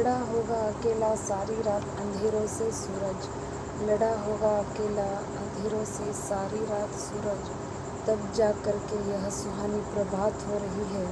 लड़ा होगा अकेला सारी रात अंधेरों से सूरज, लड़ा होगा अकेला अंधेरों से सारी रात सूरज, तब जा कर के यह सुहानी प्रभात हो रही है।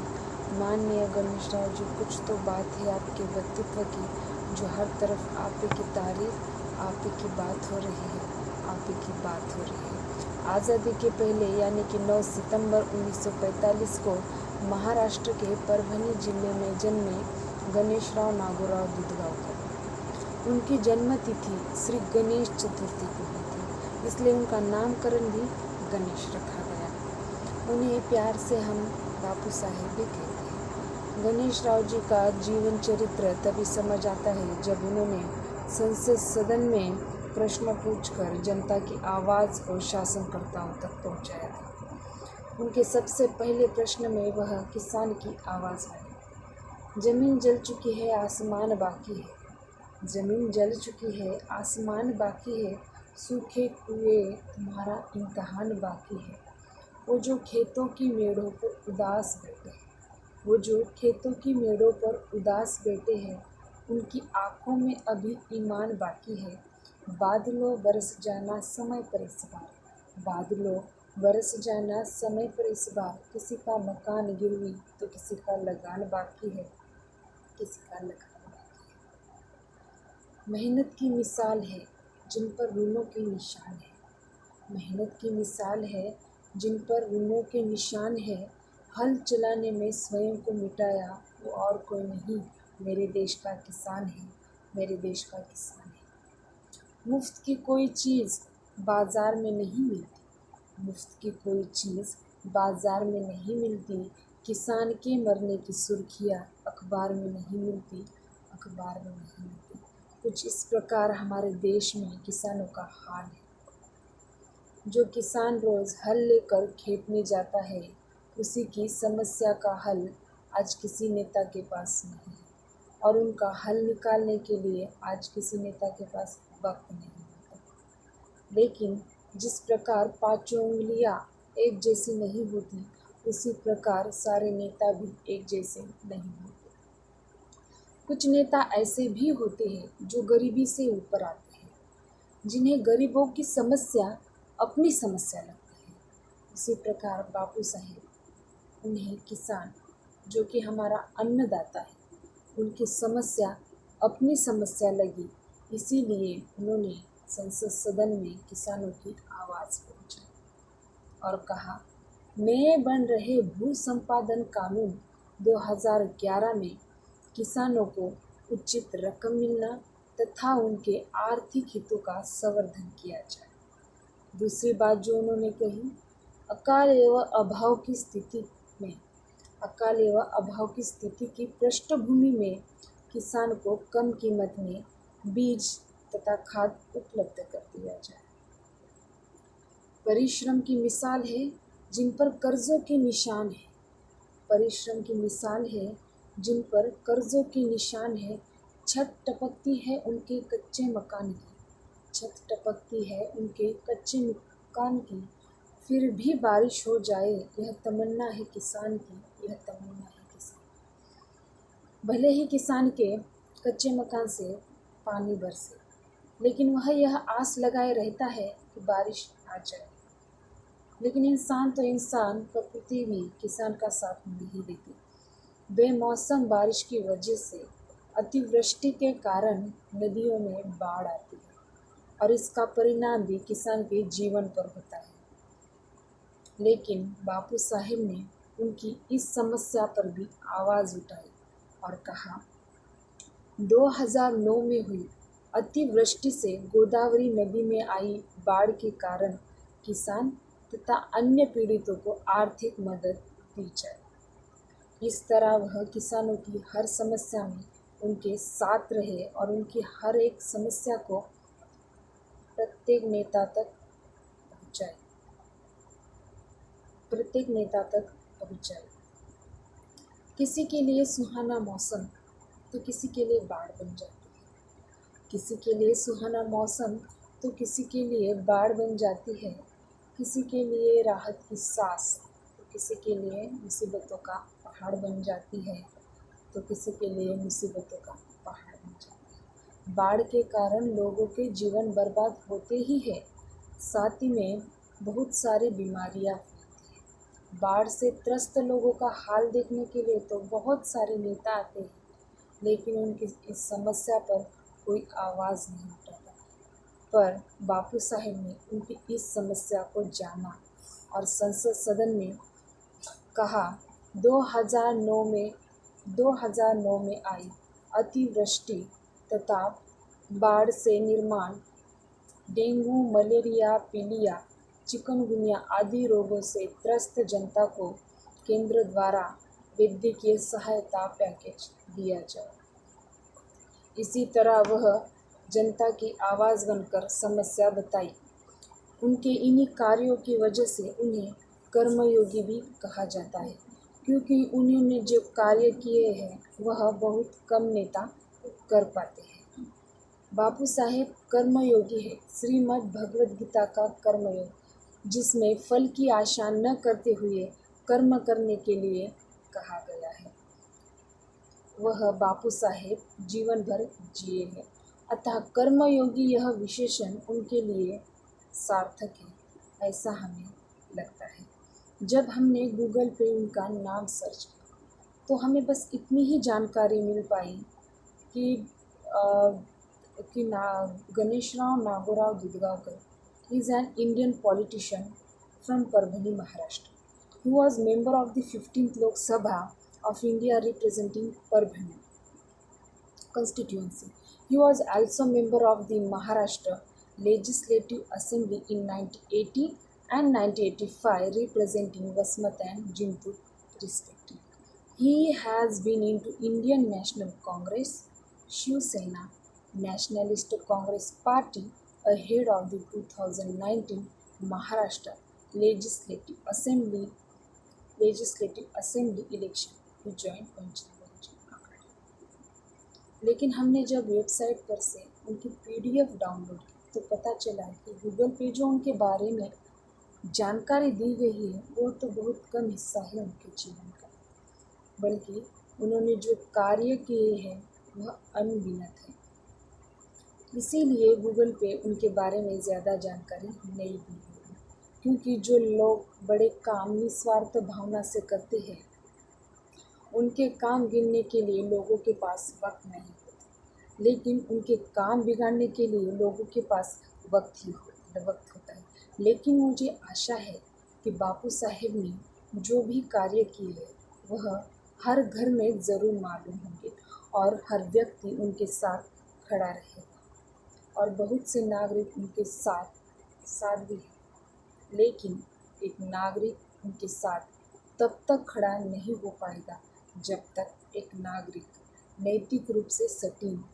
माननीय गणेश राव जी, कुछ तो बात है आपके व्यक्तित्व की, जो हर तरफ आप ही की तारीफ, आप ही की बात हो रही है, आप ही की बात हो रही है। आज़ादी के पहले यानी कि 9 सितंबर 1945 को महाराष्ट्र के परभणी जिले में जन्मे गणेशराव नागोराव दुधगावकर। उनकी जन्मतिथि श्री गणेश चतुर्थी को हुई थी, इसलिए उनका नामकरण भी गणेश रखा गया। उन्हें प्यार से हम बापू साहेब भी कहते हैं। गणेश राव जी का जीवन चरित्र तभी समझ आता है जब उन्होंने संसद सदन में प्रश्न पूछकर जनता की आवाज़ को शासनकर्ताओं तक पहुंचाया था। उनके सबसे पहले प्रश्न में वह किसान की आवाज़ आई। ज़मीन जल चुकी है, आसमान बाकी है। ज़मीन जल चुकी है, आसमान बाकी है, सूखे कुएं तुम्हारा इम्तहान बाकी है। वो जो खेतों की मेड़ों पर उदास बैठे हैं, वो जो खेतों की मेड़ों पर उदास बैठे हैं, उनकी आँखों में अभी ईमान बाकी है। बादलों बरस जाना समय पर इस बार, बादलों बरस जाना समय पर इस बार। किसी का मकान गिरवी तो किसी का लगान बाकी है, किसी का लगान बाकी है। मेहनत की मिसाल है जिन पर ऋणों के निशान है, मेहनत की मिसाल है जिन पर ऋणों के निशान है। हल चलाने में स्वयं को मिटाया वो और कोई नहीं, मेरे देश का किसान है, मेरे देश का किसान है। मुफ्त की कोई चीज़ बाज़ार में नहीं मिलती, मुफ्त की कोई चीज़ बाज़ार में नहीं मिलती। किसान के मरने की सुर्खियाँ अखबार में नहीं मिलती, अखबार में नहीं मिलती। कुछ इस प्रकार हमारे देश में किसानों का हाल है। जो किसान रोज़ हल लेकर खेत में जाता है, उसी की समस्या का हल आज किसी नेता के पास नहीं है, और उनका हल निकालने के लिए आज किसी नेता के पास वक्त नहीं होता। लेकिन जिस प्रकार पांचों उंगलियां एक जैसी नहीं होती, उसी प्रकार सारे नेता भी एक जैसे नहीं होते। कुछ नेता ऐसे भी होते हैं जो गरीबी से ऊपर आते हैं, जिन्हें गरीबों की समस्या अपनी समस्या लगती है। उसी प्रकार बापू साहेब, उन्हें किसान जो कि हमारा अन्नदाता है, उनकी समस्या अपनी समस्या लगी, इसीलिए उन्होंने संसद सदन में किसानों की आवाज़ पहुंचाई और कहा, नए बन रहे भू संपादन कानून 2011 में किसानों को उचित रकम मिलना तथा उनके आर्थिक हितों का संवर्धन किया जाए। दूसरी बात जो उन्होंने कही, अकाल एवं अभाव की स्थिति में, अकाल एवं अभाव की स्थिति की पृष्ठभूमि में किसान को कम कीमत में बीज तथा खाद उपलब्ध कर दिया जाए। परिश्रम की मिसाल है जिन पर कर्जों के निशान है, परिश्रम की मिसाल है जिन पर कर्जों के निशान है। छत टपकती है उनके कच्चे मकान की, छत टपकती है उनके कच्चे मकान की, फिर भी बारिश हो जाए यह तमन्ना है किसान की, यह तमन्ना है किसान। भले ही किसान के कच्चे मकान से पानी बरसे, लेकिन वह यह आस लगाए रहता है कि बारिश आ जाए। लेकिन इंसान तो इंसान, प्रकृति भी किसान का साथ नहीं देती। बेमौसम बारिश की वजह से अतिवृष्टि के कारण नदियों में बाढ़ आती है, और इसका परिणाम भी किसान के जीवन पर होता है। लेकिन बापू साहेब ने उनकी इस समस्या पर भी आवाज़ उठाई और कहा, 2009 में हुई अतिवृष्टि से गोदावरी नदी में आई बाढ़ के कारण किसान तथा अन्य पीड़ितों को आर्थिक मदद दी जाए। इस तरह वह किसानों की हर समस्या में उनके साथ रहे और उनकी हर एक समस्या को प्रत्येक नेता तक पहुँचाए, प्रत्येक नेता तक पहुँचाए। किसी के लिए सुहाना मौसम तो किसी के लिए बाढ़ बन जाती है, किसी के लिए सुहाना मौसम तो किसी के लिए बाढ़ बन जाती है, किसी के लिए राहत की सांस तो किसी के लिए मुसीबतों का पहाड़ बन जाती है, तो किसी के लिए मुसीबतों का पहाड़ बन बाढ़ के कारण लोगों के जीवन बर्बाद होते ही है, साथ ही में बहुत सारी बीमारियां फैलती हैं। बाढ़ से त्रस्त लोगों का हाल देखने के लिए तो बहुत सारे नेता आते हैं, लेकिन उनकी इस समस्या पर कोई आवाज़ नहीं उठाता। पर बापू साहेब ने उनकी इस समस्या को जाना और संसद सदन में कहा। 2009 में आई अतिवृष्टि तथा बाढ़ से निर्माण डेंगू, मलेरिया, पीलिया, चिकनगुनिया आदि रोगों से त्रस्त जनता को केंद्र द्वारा वैद्यकीय सहायता पैकेज दिया जाए। इसी तरह वह जनता की आवाज़ बनकर समस्या बताई। उनके इन्हीं कार्यों की वजह से उन्हें कर्मयोगी भी कहा जाता है, क्योंकि उन्होंने जो कार्य किए हैं वह बहुत कम नेता कर पाते हैं। बापू साहेब कर्मयोगी है। श्रीमद् भगवद गीता का कर्मयोग, जिसमें फल की आशा न करते हुए कर्म करने के लिए कहा गया है, वह बापू साहेब जीवन भर जिए हैं। अतः कर्मयोगी यह विशेषण उनके लिए सार्थक है, ऐसा हमें लगता है। जब हमने गूगल पे उनका नाम सर्च किया तो हमें बस इतनी ही जानकारी मिल पाई कि Ganeshrao Nagorao Dudhgaonkar is an Indian politician from Parbhani, Maharashtra. He was member of the 15th Lok Sabha of India representing Parbhani constituency. He was also member of the Maharashtra Legislative Assembly in 1980 and 1985 representing Vasmat and Jintur respectively. He has been into Indian National Congress, Shiv Sena, Nationalist Congress Party ahead of the 2019 Maharashtra Legislative Assembly election to join Panchayat Aghadi. लेकिन हमने जब website पर से उनकी PDF download की तो पता चला कि गूगल पे जो उनके बारे में जानकारी दी गई है वो तो बहुत कम हिस्सा है उनके जीवन का, बल्कि उन्होंने जो कार्य किए हैं वह अनगिनत है। इसीलिए गूगल पे उनके बारे में ज़्यादा जानकारी नहीं दी गई है, क्योंकि जो लोग बड़े काम निस्वार्थ भावना से करते हैं उनके काम गिनने के लिए लोगों के पास वक्त नहीं होता, लेकिन उनके काम बिगाड़ने के लिए लोगों के पास वक्त होता है। लेकिन मुझे आशा है कि बापू साहेब ने जो भी कार्य किए हैं वह हर घर में ज़रूर मालूम होंगे और हर व्यक्ति उनके साथ खड़ा रहेगा और बहुत से नागरिक उनके साथ भी हैं। लेकिन एक नागरिक उनके साथ तब तक खड़ा नहीं हो पाएगा जब तक एक नागरिक नैतिक रूप से सटीक,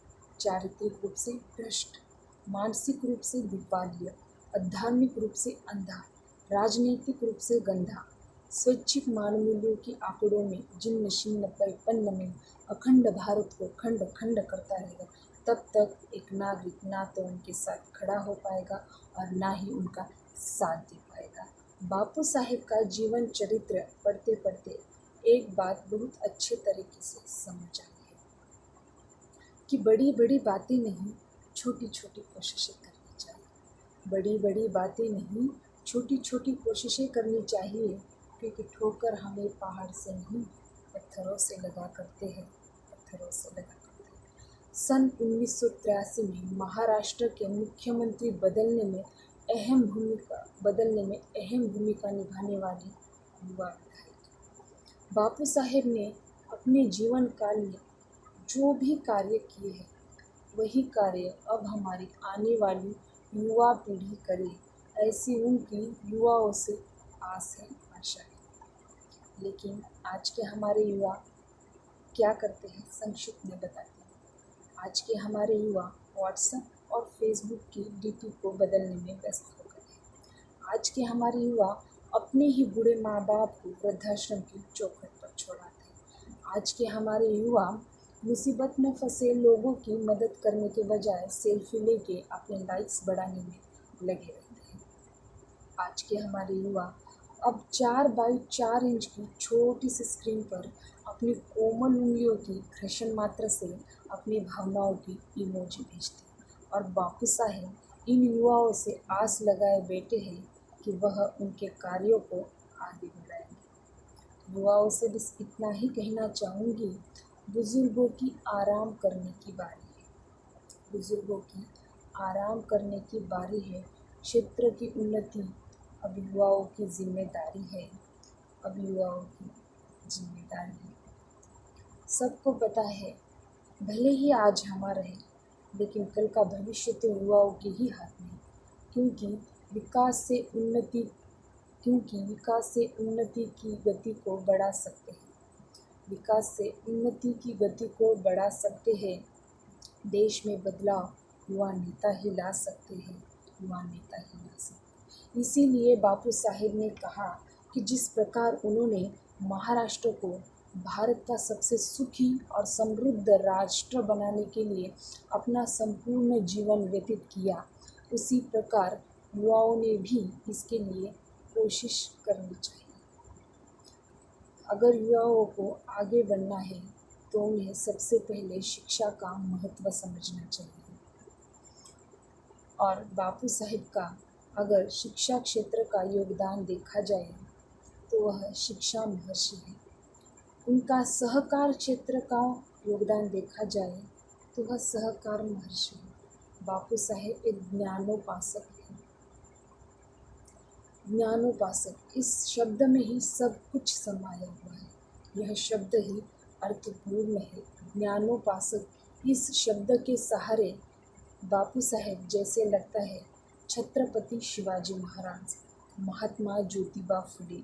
चारित्रिक रूप से भ्रष्ट, मानसिक रूप से दिवालिया, आध्यात्मिक रूप से अंधा, राजनीतिक रूप से गंधा, स्वैच्छिक मानमूल्यों की आंकड़ों में जिन्न शिन्न परिपन्न में अखंड भारत को खंड खंड करता रहेगा, तब तक एक नागरिक ना तो उनके साथ खड़ा हो पाएगा और ना ही उनका साथ दे पाएगा। बापू साहेब का जीवन चरित्र पढ़ते पढ़ते एक बात बहुत अच्छे तरीके से समझ आई है कि बड़ी बड़ी बातें नहीं, छोटी छोटी कोशिशें करनी चाहिए। बड़ी बड़ी बातें नहीं, छोटी छोटी कोशिशें करनी चाहिए, क्योंकि ठोकर हमें पहाड़ से नहीं पत्थरों से लगा करते हैं। सन 1983 में महाराष्ट्र के मुख्यमंत्री बदलने में अहम भूमिका निभाने वाली युवा विधायक बापू साहेब ने अपने जीवन काल में जो भी कार्य किए हैं वही कार्य अब हमारी आने वाली युवा पीढ़ी करे, ऐसी उनकी युवाओं से आशा है। लेकिन आज के हमारे युवा क्या करते हैं, संक्षिप्त में बताते हैं। आज के हमारे युवा व्हाट्सएप और फेसबुक की डीपी को बदलने में व्यस्त हो गए हैं। आज के हमारे युवा अपने ही बूढ़े माँ बाप को वृद्धाश्रम की चौखट पर छोड़ाते हैं। आज के हमारे युवा मुसीबत में फंसे लोगों की मदद करने के बजाय सेल्फी लेके अपने लाइक्स बढ़ाने में लगे रहते हैं। आज के हमारे युवा अब 4 बाई 4 इंच की छोटी सी स्क्रीन पर अपनी कोमल उंगलियों की घर्षण मात्र से अपनी भावनाओं की इमोजी भेजते और बापू साहेब इन युवाओं से आस लगाए बैठे हैं कि वह उनके कार्यों को आगे बढ़ाएंगे। युवाओं से बस इतना ही कहना चाहूँगी, बुजुर्गों की आराम करने की बारी है। बुजुर्गों की आराम करने की बारी है। क्षेत्र की उन्नति अब युवाओं की जिम्मेदारी है। अब युवाओं की जिम्मेदारी है। सबको पता है, भले ही आज हमारा है, लेकिन कल का भविष्य तो युवाओं के ही हाथ में है। क्योंकि विकास से उन्नति क्योंकि विकास से उन्नति की गति को बढ़ा सकते हैं। विकास से उन्नति की गति को बढ़ा सकते हैं। देश में बदलाव युवा नेता ही ला सकते हैं। युवा नेता ही ला सकते हैं। इसीलिए बापू साहेब ने कहा कि जिस प्रकार उन्होंने महाराष्ट्र को भारत का सबसे सुखी और समृद्ध राष्ट्र बनाने के लिए अपना संपूर्ण जीवन व्यतीत किया, उसी प्रकार युवाओं ने भी इसके लिए कोशिश करनी चाहिए। अगर युवाओं को आगे बढ़ना है तो उन्हें सबसे पहले शिक्षा का महत्व समझना चाहिए। और बापू साहिब का अगर शिक्षा क्षेत्र का योगदान देखा जाए तो वह शिक्षा महर्षि है। उनका सहकार क्षेत्र का योगदान देखा जाए तो वह सहकार महर्षि है। बापू साहेब एक ज्ञानोपासक है। ज्ञानोपासक, इस शब्द में ही सब कुछ समाया हुआ है। यह शब्द ही अर्थपूर्ण है। ज्ञानोपासक, इस शब्द के सहारे बापू साहेब जैसे लगता है छत्रपति शिवाजी महाराज, महात्मा ज्योतिबा फुले,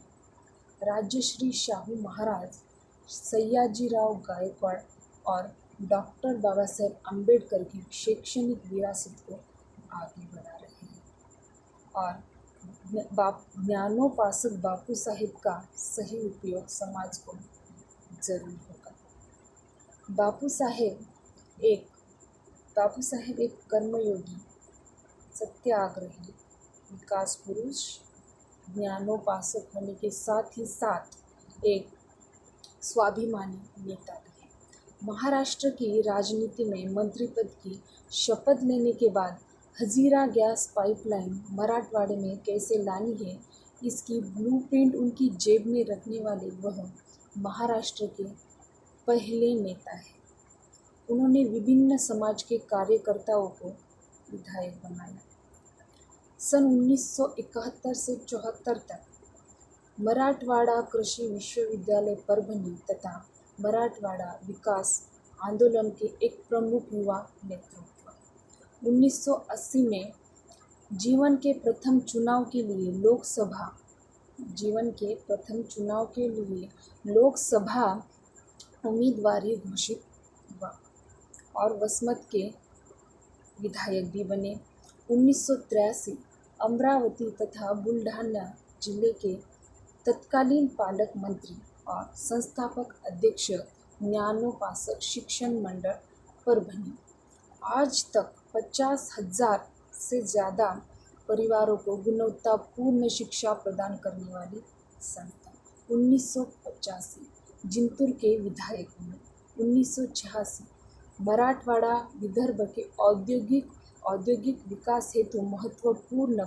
राजश्री शाहू महाराज, सयाजीराव गायकवाड़ और डॉक्टर बाबा साहेब अम्बेडकर की शैक्षणिक विरासत को आगे बढ़ा रहे हैं। और ज्ञानोपासक बापू साहिब का सही उपयोग समाज को जरूर होगा। बापू साहेब एक कर्मयोगी, सत्याग्रही, विकास पुरुष, ज्ञानोपासक होने के साथ ही साथ एक स्वाभिमानी नेता भी है। महाराष्ट्र की राजनीति में मंत्री पद की शपथ लेने के बाद हजीरा गैस पाइपलाइन मराठवाड़े में कैसे लानी है, इसकी ब्लूप्रिंट उनकी जेब में रखने वाले वह महाराष्ट्र के पहले नेता हैं। उन्होंने विभिन्न समाज के कार्यकर्ताओं को विधायक बनाया। सन 1971 से 74 तक मराठवाड़ा कृषि विश्वविद्यालय परभणी तथा मराठवाड़ा विकास आंदोलन के एक प्रमुख युवा नेतृत्व। 1980 में जीवन के प्रथम चुनाव के लिए लोकसभा उम्मीदवारी घोषित हुआ और वसमत के विधायक भी बने। 1983 अमरावती तथा बुल्ढाना जिले के तत्कालीन पालक मंत्री और संस्थापक अध्यक्ष ज्ञानोपासक शिक्षण मंडल परभणी। आज तक 50,000 से ज़्यादा परिवारों को गुणवत्तापूर्ण शिक्षा प्रदान करने वाली संस्था। 1985 जिंतूर के विधायक हुए। 1986 मराठवाड़ा विदर्भ के औद्योगिक विकास हेतु महत्वपूर्ण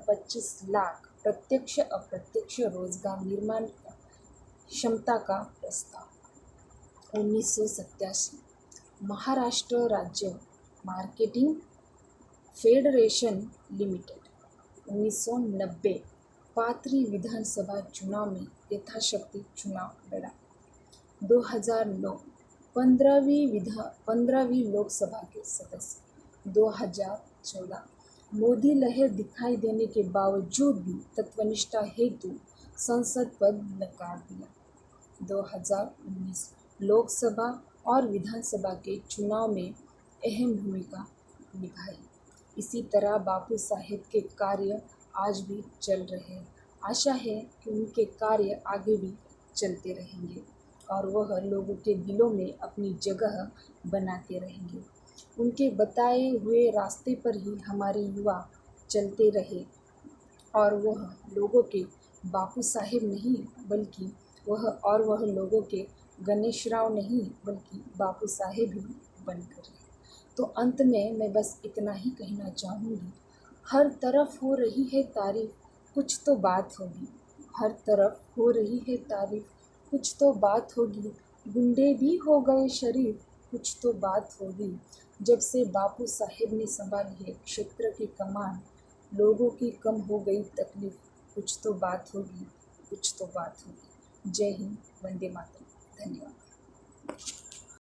25 लाख प्रत्यक्ष अप्रत्यक्ष रोजगार निर्माण क्षमता का प्रस्ताव। 1987 महाराष्ट्र राज्य मार्केटिंग फेडरेशन लिमिटेड। 1990 पाथरी विधानसभा चुनाव में यथाशक्ति चुनाव लड़ा। 2009 15वीं लोकसभा के सदस्य। 2014 मोदी लहर दिखाई देने के बावजूद भी तत्वनिष्ठा हेतु संसद पद नकार दिया। 2019 लोकसभा और विधानसभा के चुनाव में अहम भूमिका निभाई। इसी तरह बापू साहेब के कार्य आज भी चल रहे हैं। आशा है कि उनके कार्य आगे भी चलते रहेंगे और वह लोगों के दिलों में अपनी जगह बनाते रहेंगे। उनके बताए हुए रास्ते पर ही हमारे युवा चलते रहे और वह लोगों के बापू साहेब नहीं बल्कि वह लोगों के गणेश राव नहीं बल्कि बापू साहेब ही बनकर रहे। तो अंत में मैं बस इतना ही कहना चाहूँगी, हर तरफ हो रही है तारीफ, कुछ तो बात होगी। हर तरफ हो रही है तारीफ, कुछ तो बात होगी। गुंडे भी हो गए शरीफ, कुछ तो बात होगी। जब से बापू साहेब ने संभाली है क्षेत्र की कमान, लोगों की कम हो गई तकलीफ, कुछ तो बात होगी, कुछ तो बात होगी। जय हिंद, वंदे मातरम। धन्यवाद।